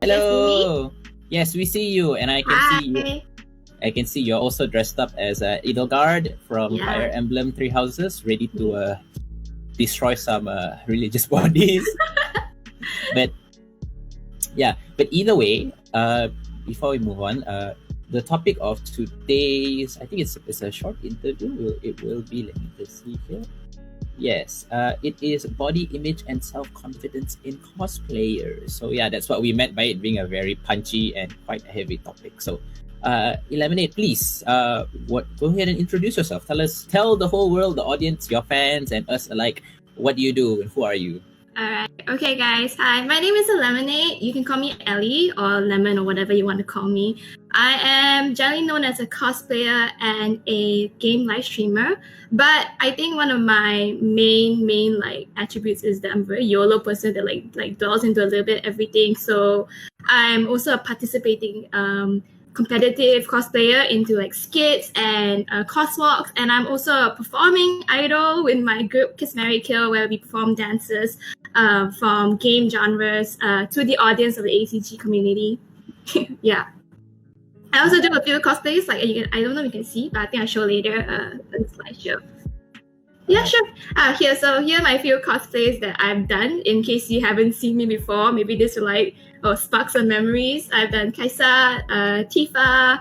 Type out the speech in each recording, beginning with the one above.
Hello. Yes, we see you, and I can Hi. see you. I can see you're also dressed up as Edelgard from Fire Emblem Three Houses, ready to destroy some religious bodies. But either way, before we move on, the topic of today's, I think it's a short interview. It will be, let me just see here. Yes, it is body image and self-confidence in cosplayers. So yeah, that's what we meant by it being a very punchy and quite a heavy topic. So Ellemonande, please, go ahead and introduce yourself. Tell the whole world, the audience, your fans, and us alike, what do you do and who are you? Alright, okay guys, hi, my name is Ellemonande. You can call me Ellie or Lemon or whatever you want to call me. I am generally known as a cosplayer and a game live streamer, but I think one of my main like attributes is that I'm a very YOLO person that like dwells into a little bit everything. So I'm also a participating competitive cosplayer into like skits and crosswalks, and I'm also a performing idol with my group Kiss Marry Kill, where we perform dances from game genres to the audience of the ACG community. Yeah, I also do a few cosplays, like I don't know if you can see, but I think I'll show later in the slideshow. Yeah, sure. Here are my few cosplays that I've done. In case you haven't seen me before, maybe this will spark some memories. I've done Kaisa, Tifa,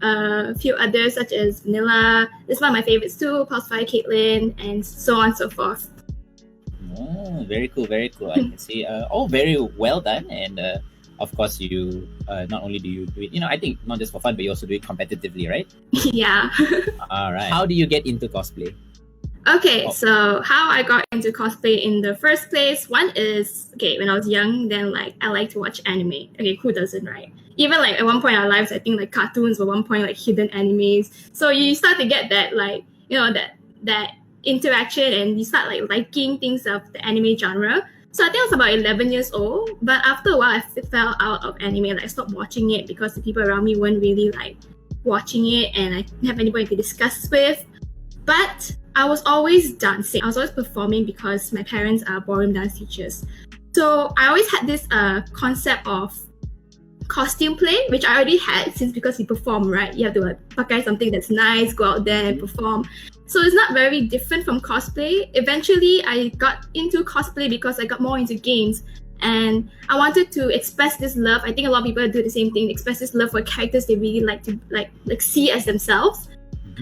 a few others such as Vanilla. This is one of my favorites too, Pulsefire Caitlyn, and so on and so forth. Oh, very cool, very cool. I can see all very well done, and of course you not only do you do it, I think not just for fun, but you also do it competitively, right? Yeah. All right. How do you get into cosplay? Okay, so how I got into cosplay in the first place, one is, when I was young, then like I like to watch anime. Okay, who doesn't, right? Even like at one point in our lives, I think like cartoons were one point like hidden animes. So you start to get that like, that interaction, and you start like liking things of the anime genre. So I think I was about 11 years old, but after a while I fell out of anime. Like I stopped watching it because the people around me weren't really like watching it, and I didn't have anybody to discuss with. But I was always dancing. I was always performing because my parents are ballroom dance teachers. So I always had this concept of costume play, which I already had because we perform, right? You have to like pakai something that's nice, go out there and perform. So it's not very different from cosplay. Eventually, I got into cosplay because I got more into games. And I wanted to express this love. I think a lot of people do the same thing, express this love for characters they really like to like see as themselves.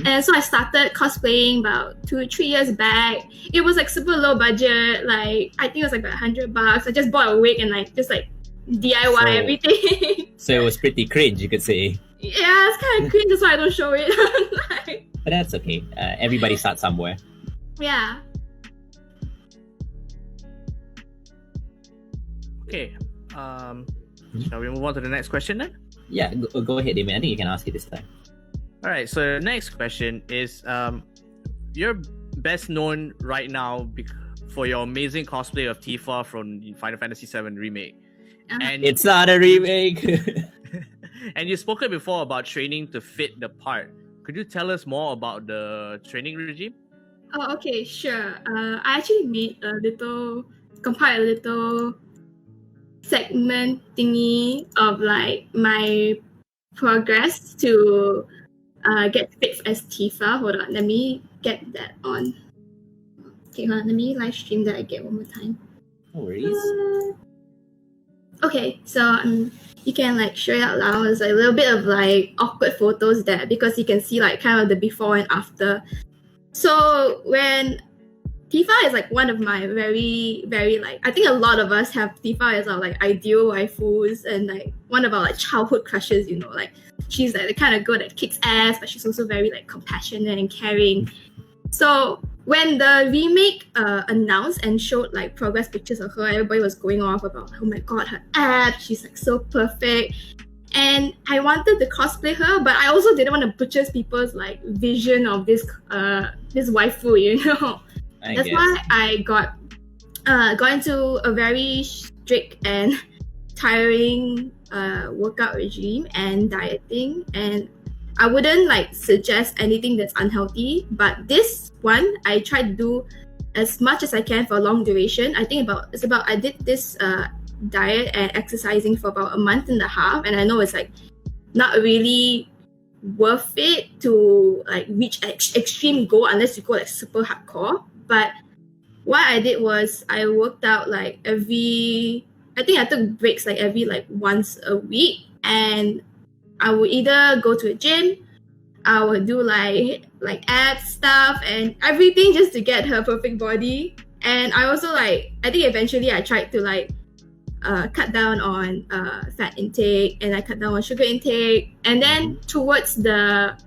And so I started cosplaying about 2-3 years back. It was like super low budget. Like I think it was like $100. I just bought a wig and like just like DIY everything. So it was pretty cringe, you could say. Yeah, it's kind of cringe. That's why I don't show it. But that's okay. Everybody starts somewhere. Yeah. Okay. Shall we move on to the next question then? Yeah, go ahead, Damien. I think you can ask it this time. All right, so the next question is, you're best known right now for your amazing cosplay of Tifa from Final Fantasy VII Remake. And it's not a remake! And you've spoken before about training to fit the part. Could you tell us more about the training regime? Oh, okay, sure. I actually compiled a little segment thingy of like my progress to get fit as Tifa. Hold on, let me get that on. Okay, hold on, let me live stream that again one more time. No worries. Okay, so you can like show it out loud. There's like a little bit of like awkward photos there because you can see like kind of the before and after. So when Tifa is like one of my very, very like, I think a lot of us have Tifa as our like ideal waifus and like one of our like childhood crushes, like she's like the kind of girl that kicks ass, but she's also very like compassionate and caring. So when the remake announced and showed like progress pictures of her, everybody was going off about, oh my god, her abs, she's like so perfect. And I wanted to cosplay her, but I also didn't want to butcher people's like vision of this waifu, That's why I got into a very strict and tiring workout regime and dieting, and I wouldn't like suggest anything that's unhealthy, but this one I tried to do as much as I can for a long duration. I think I did this diet and exercising for about a month and a half, and I know it's like not really worth it to like reach extreme goal unless you go like super hardcore. But what I did was I worked out like I think I took breaks like every like once a week, and I would either go to a gym, I would do like abs stuff and everything just to get her perfect body. And I also I think eventually I tried to cut down on fat intake, and I cut down on sugar intake. And then towards the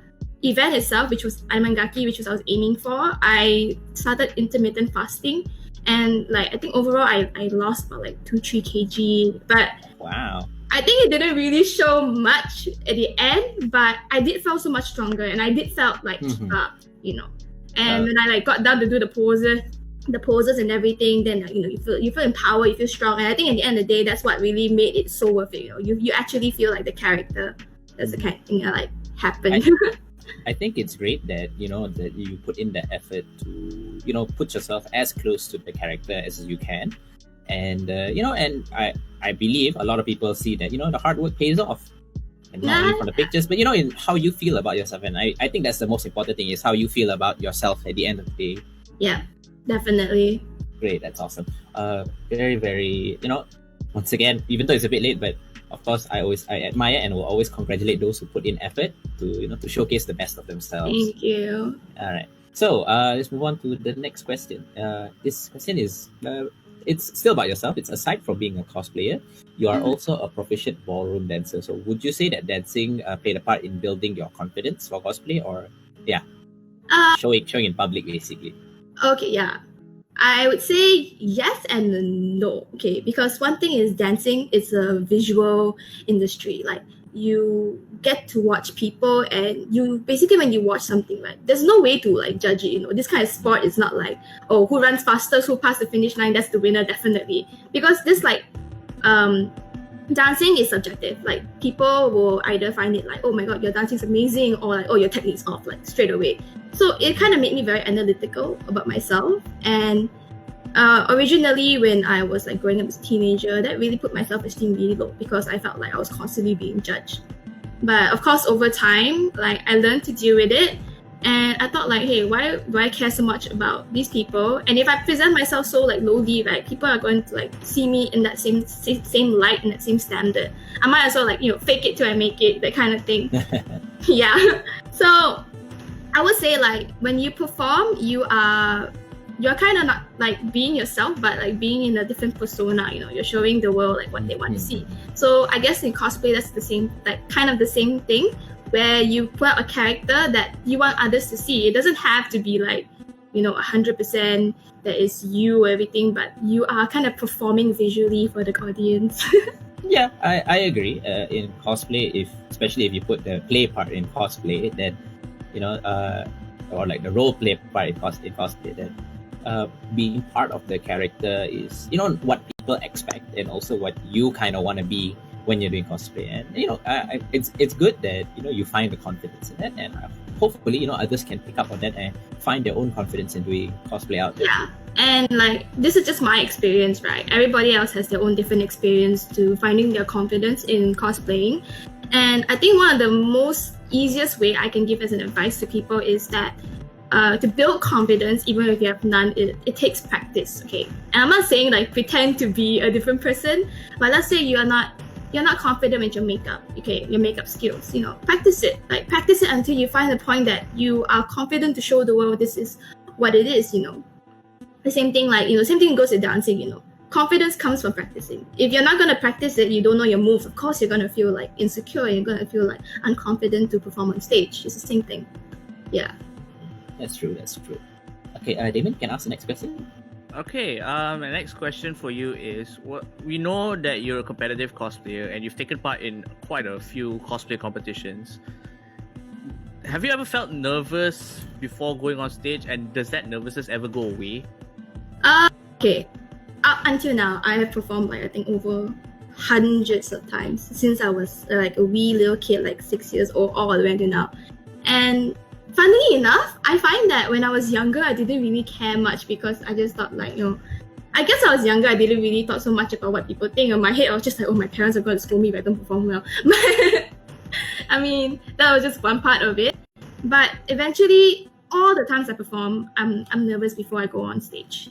event itself, which was Aiman-gaki, which was I was aiming for, I started intermittent fasting. And I think overall I lost about 2-3 kg. But wow, I think it didn't really show much at the end, but I did feel so much stronger, and I did felt And when I got down to do the poses and everything, then you feel empowered, you feel strong, and I think at the end of the day, that's what really made it so worth it. You actually feel like the character. That's the kind of thing that happened. I think it's great that that you put in the effort to put yourself as close to the character as you can, and and I believe a lot of people see that the hard work pays off, and not only from the pictures, but in how you feel about yourself. And I think that's the most important thing, is how you feel about yourself at the end of the day. Yeah, definitely. Great, that's awesome. Very, very, once again, even though it's a bit late, but of course I admire and will always congratulate those who put in effort to showcase the best of themselves. Thank you. All right, so let's move on to the next question. This question is it's still about yourself. It's aside from being a cosplayer, you are also a proficient ballroom dancer. So would you say that dancing played a part in building your confidence for cosplay, or showing in public basically? Okay, yeah. I would say yes and no. Okay, because one thing is dancing is a visual industry. You get to watch people, and you basically, when you watch something, right, there's no way to judge it. This kind of sport is not who runs fastest, who passed the finish line, that's the winner, definitely. Because this dancing is subjective. People will either find it oh my god, your dancing's amazing, or oh, your technique's off straight away. So it kind of made me very analytical about myself. And originally, when I was growing up as a teenager, that really put my self-esteem really low, because I felt I was constantly being judged. But of course, over time, I learned to deal with it, and I thought hey, why do I care so much about these people? And if I present myself so lowly, right, people are going to see me in that same light, in that same standard. I might as well fake it till I make it, that kind of thing. Yeah. So I would say when you perform, you're kind of not being yourself, but being in a different persona. You're showing the world what they want to see. So I guess in cosplay, that's the same, kind of the same thing, where you put out a character that you want others to see. It doesn't have to be 100% that is you or everything, but you are kind of performing visually for the audience. Yeah, I agree. In cosplay, especially if you put the play part in cosplay, that or the role play part in cosplay, that being part of the character is what people expect, and also what you kind of want to be when you're doing cosplay. And it's good that you find the confidence in that, and hopefully others can pick up on that and find their own confidence in doing cosplay out there. Yeah, and this is just my experience, right? Everybody else has their own different experience to finding their confidence in cosplaying. And I think one of the most easiest way I can give as an advice to people is that to build confidence, even if you have none, it takes practice. Okay, and I'm not saying pretend to be a different person, but let's say you're not confident with your makeup. Okay, your makeup skills. Practice it. Practice it until you find the point that you are confident to show the world this is what it is. The same thing same thing goes with dancing. Confidence comes from practicing. If you're not going to practice it, you don't know your moves, of course you're going to feel insecure, you're going to feel unconfident to perform on stage. It's the same thing. Yeah. That's true. Okay, Damon, can I ask the next question? Okay, my next question for you is, we know that you're a competitive cosplayer and you've taken part in quite a few cosplay competitions. Have you ever felt nervous before going on stage, and does that nervousness ever go away? Okay. Up until now, I have performed I think over hundreds of times since I was a wee little kid, 6 years old, all the way until now. And funnily enough, I find that when I was younger, I didn't really care much, because I just thought I guess I was younger. I didn't really thought so much about what people think. In my head, I was just like, oh, my parents are going to scold me if I don't perform well. But I mean, that was just one part of it. But eventually, all the times I perform, I'm nervous before I go on stage.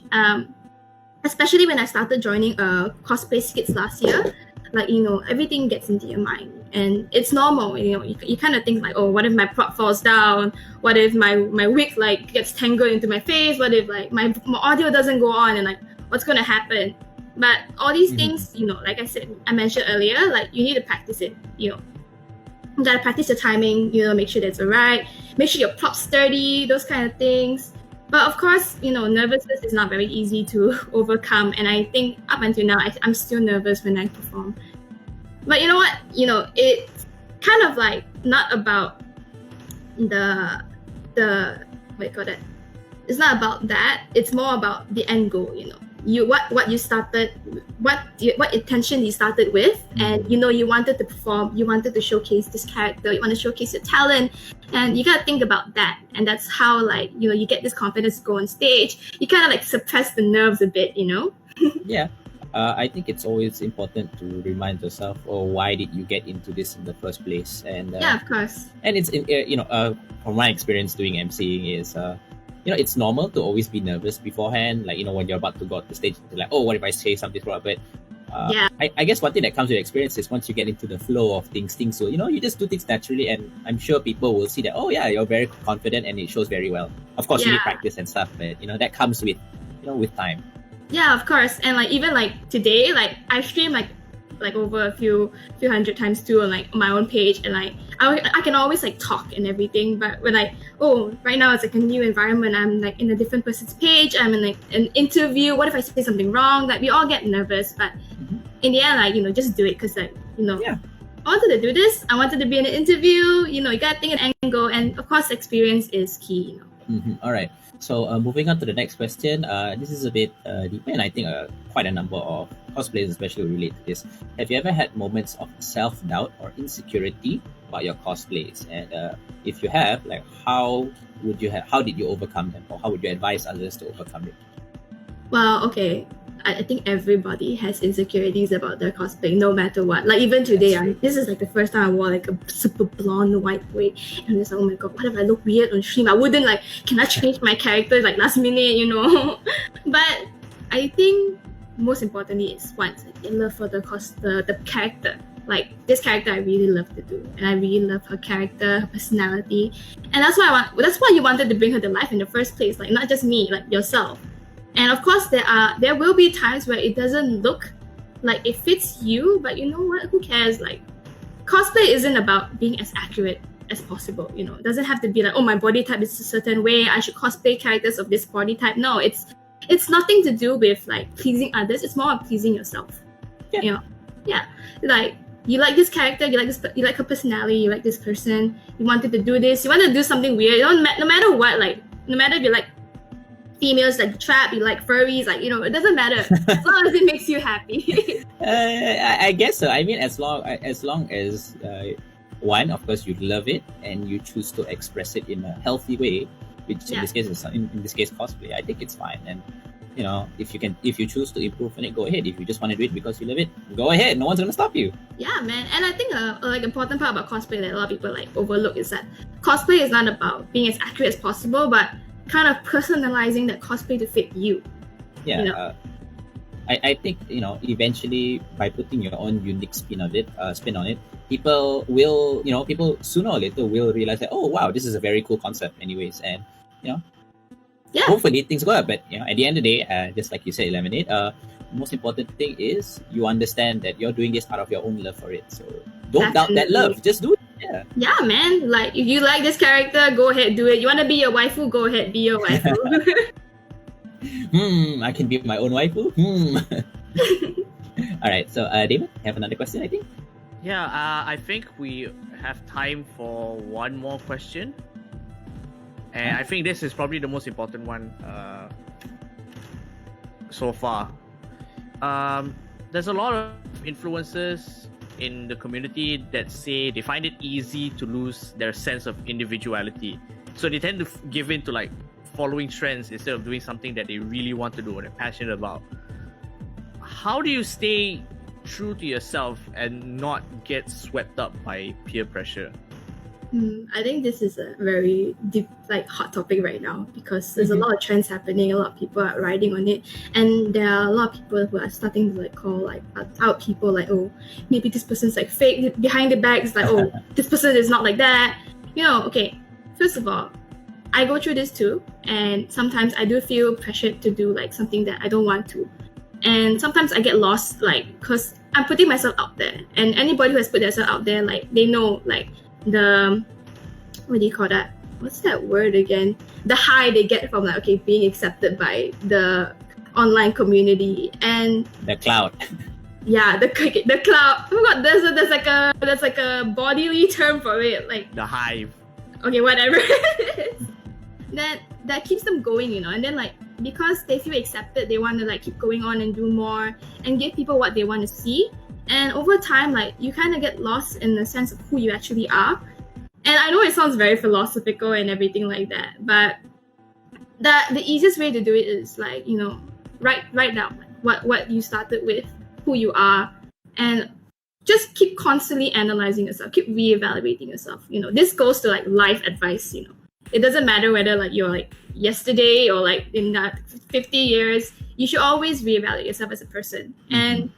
Especially when I started joining cosplay skits last year. Like, everything gets into your mind, and it's normal. You kind of think like, oh, what if my prop falls down? What if my wig like gets tangled into my face? What if like my audio doesn't go on, and like what's gonna happen? But all these things, like I mentioned earlier, like you need to practice it. You gotta practice the timing. Make sure that's alright. Make sure your prop's sturdy. Those kind of things. But of course, nervousness is not very easy to overcome. And I think up until now, I'm still nervous when I perform. But you know what? It's kind of like not about the what do you call that? It's not about that. It's more about the end goal. What you started, what intention you started with, and you wanted to perform, you wanted to showcase this character, you want to showcase your talent, and you gotta think about that. And that's how like you get this confidence to go on stage. You kind of like suppress the nerves a bit, Yeah. I think it's always important to remind yourself, why did you get into this in the first place? And yeah, of course. And it's from my experience doing emceeing is it's normal to always be nervous beforehand. Like, when you're about to go to the stage, you're like, oh, what if I say something wrong? But I guess one thing that comes with experience is once you get into the flow of things will, you just do things naturally. And I'm sure people will see that, oh, yeah, you're very confident and it shows very well. Of course, you need practice and stuff, but, that comes with, with time. Yeah, of course. And like, even like today, like I stream like over a few hundred times too on like my own page, and like I can always like talk and everything, but when right now it's like a new environment, I'm like in a different person's page, I'm in like an interview, what if I say something wrong? Like we all get nervous, but in the end, like just do it, because like I wanted to do this, I wanted to be in an interview, you gotta think an angle, and of course experience is key. All right. So moving on to the next question, this is a bit deeper, and I think quite a number of cosplayers especially relate to this. Have you ever had moments of self-doubt or insecurity about your cosplays? And if you have, like, how did you overcome them, or how would you advise others to overcome it? Well, okay. I think everybody has insecurities about their cosplay, no matter what. Like even today, this is like the first time I wore like a super blonde white wig, and I'm just like, oh my god, what if I look weird on stream? I wouldn't like, can I change my character like last minute, But I think most importantly is once like, love for the character. Like this character, I really love to do, and I really love her character, her personality, and that's why you wanted to bring her to life in the first place. Like not just me, like yourself. And of course, there will be times where it doesn't look like it fits you, but you know what? Who cares? Like, cosplay isn't about being as accurate as possible. It doesn't have to be like, oh, my body type is a certain way, I should cosplay characters of this body type. No, it's nothing to do with like pleasing others. It's more of pleasing yourself. Yeah. Like you like this character, you like her personality, you like this person, you wanted to do this, you want to do something weird. No matter what, like no matter if you like females like trap, you like furries, like it doesn't matter as long as it makes you happy. I guess so. I mean, as long as one, of course, you love it and you choose to express it in a healthy way, which in this case is in this case cosplay. I think it's fine. And if you choose to improve on it, go ahead. If you just want to do it because you love it, go ahead. No one's gonna stop you. Yeah, man. And I think like important part about cosplay that a lot of people like overlook is that cosplay is not about being as accurate as possible, but kind of personalizing that cosplay to fit you. Yeah. I think eventually by putting your own unique spin on it, people will sooner or later will realize that, oh wow, this is a very cool concept anyways, and hopefully things go up. But at the end of the day, just like you said, Lemonade, the most important thing is you understand that you're doing this out of your own love for it. So don't doubt that love. Just do it. Yeah, man. Like if you like this character, go ahead, do it. You want to be your waifu, go ahead, be your waifu. I can be my own waifu. All right. So, David, have another question, I think. Yeah. I think we have time for one more question, and I think this is probably the most important one so far. There's a lot of influencers in the community that say they find it easy to lose their sense of individuality, so they tend to give in to like following trends instead of doing something that they really want to do or they're passionate about. how do you stay true to yourself and not get swept up by peer pressure? I think this is a very deep, hot topic right now because there's a lot of trends happening. A lot of people are riding on it, and there are a lot of people who are starting to call out people oh, maybe this person's fake behind the back. It's oh, this person is not like that. Okay. First of all, I go through this too, and sometimes I do feel pressured to do something that I don't want to, and sometimes I get lost because I'm putting myself out there, and anybody who has put themselves out there they know the, what do you call that? What's that word again? The high they get from being accepted by the online community and the cloud. Yeah, the cloud. Oh my god, there's a bodily term for it, the hive. Okay, whatever. that keeps them going, and then because they feel accepted, they want to keep going on and do more and give people what they want to see. And over time, you kind of get lost in the sense of who you actually are. And I know it sounds very philosophical and everything like that, but the easiest way to do it is write down what you started with, who you are, and just keep constantly analyzing yourself, keep reevaluating yourself. This goes to life advice. It doesn't matter whether you're yesterday or in 50 years. You should always reevaluate yourself as a person. And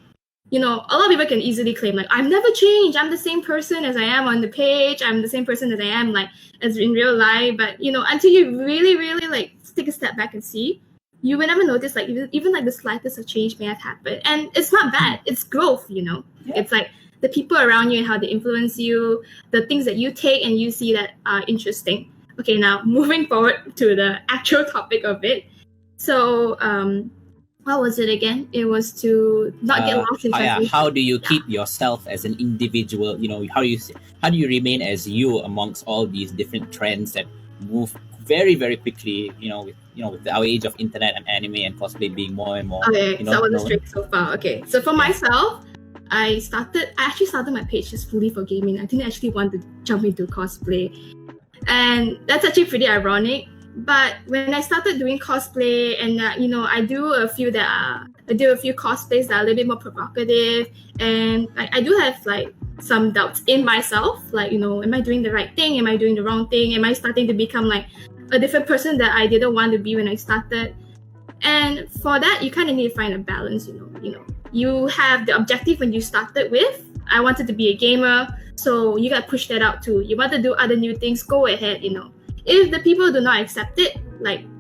a lot of people can easily claim I'm never changed. I'm the same person as I am on the page. I'm the same person as I am as in real life. But until you really, really take a step back and see, you will never notice even the slightest of change may have happened. And it's not bad. It's growth. Yeah. It's the people around you and how they influence you, the things that you take and you see that are interesting. Okay, now moving forward to the actual topic of it. So, what was it again? It was to not get lost in translation. How do you keep yourself as an individual? How do you remain as you amongst all these different trends that move very, very quickly? With our age of internet and anime and cosplay being more and more. Okay, so I wasn't straight so far. Okay, so for myself, I actually started my page just fully for gaming. I didn't actually want to jump into cosplay, and that's actually pretty ironic. But when I started doing cosplay, and I do a few cosplays that are a little bit more provocative, and I do have some doubts in myself, am I doing the right thing? Am I doing the wrong thing? Am I starting to become a different person that I didn't want to be when I started? And for that, you kind of need to find a balance. You have the objective when you started with, I wanted to be a gamer, so you got to push that out too. You want to do other new things, go ahead. If the people do not accept it,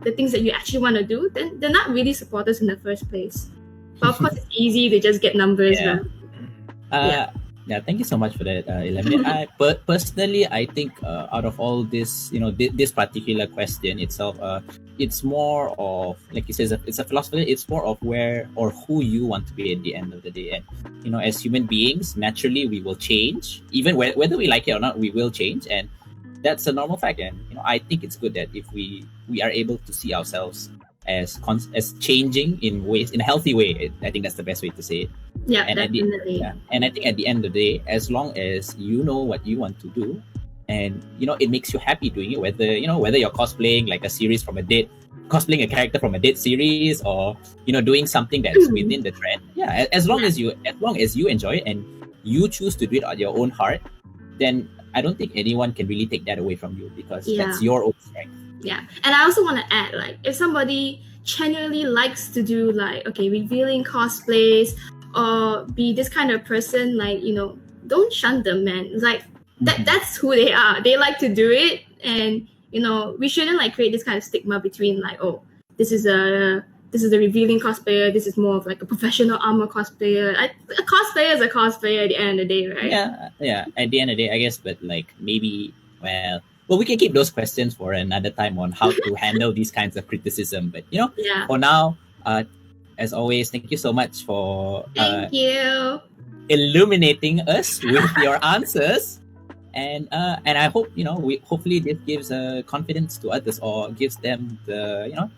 the things that you actually want to do, then they're not really supporters in the first place. But of course, it's easy to just get numbers. Yeah. Yeah, thank you so much for that, Ellemonande. Personally, I think out of all this, this particular question itself, it's more of, like you said, it's a philosophy. It's more of where or who you want to be at the end of the day. And as human beings, naturally we will change, even whether we like it or not. We will change, and that's a normal fact. And I think it's good that if we are able to see ourselves as changing in a healthy way. I think that's the best way to say it. Yeah, and definitely. And I think at the end of the day, as long as you know what you want to do, and it makes you happy doing it, whether you're cosplaying a series from cosplaying a character from a Dead series, or doing something that's within the trend. Yeah, as long as you enjoy it and you choose to do it at your own heart, then I don't think anyone can really take that away from you, because that's your own strength. Yeah, and I also want to add, if somebody genuinely likes to do revealing cosplays or be this kind of person, don't shun them, man. That's who they are. They like to do it, and we shouldn't create this kind of stigma between this is a revealing cosplayer, this is more of a professional armor cosplayer. A cosplayer is a cosplayer at the end of the day, right? Yeah. At the end of the day, I guess, but maybe we can keep those questions for another time on how to handle these kinds of criticism. But for now, as always, thank you so much for thank you illuminating us with your answers. And I hope hopefully this gives confidence to others, or gives them the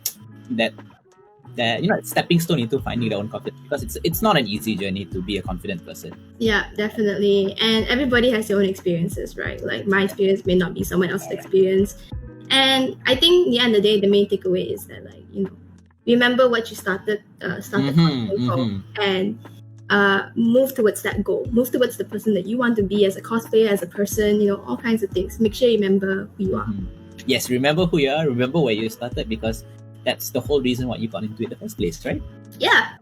that stepping stone into finding their own confidence, because it's not an easy journey to be a confident person. Yeah, definitely. And everybody has their own experiences, right? My experience may not be someone else's experience. And I think at the end of the day, the main takeaway is that remember what you started cosplaying for, and move towards that goal. Move towards the person that you want to be as a cosplayer, as a person. All kinds of things. Make sure you remember who you are. Yes, remember who you are. Remember where you started, because that's the whole reason why you got into it in the first place, right? Yeah,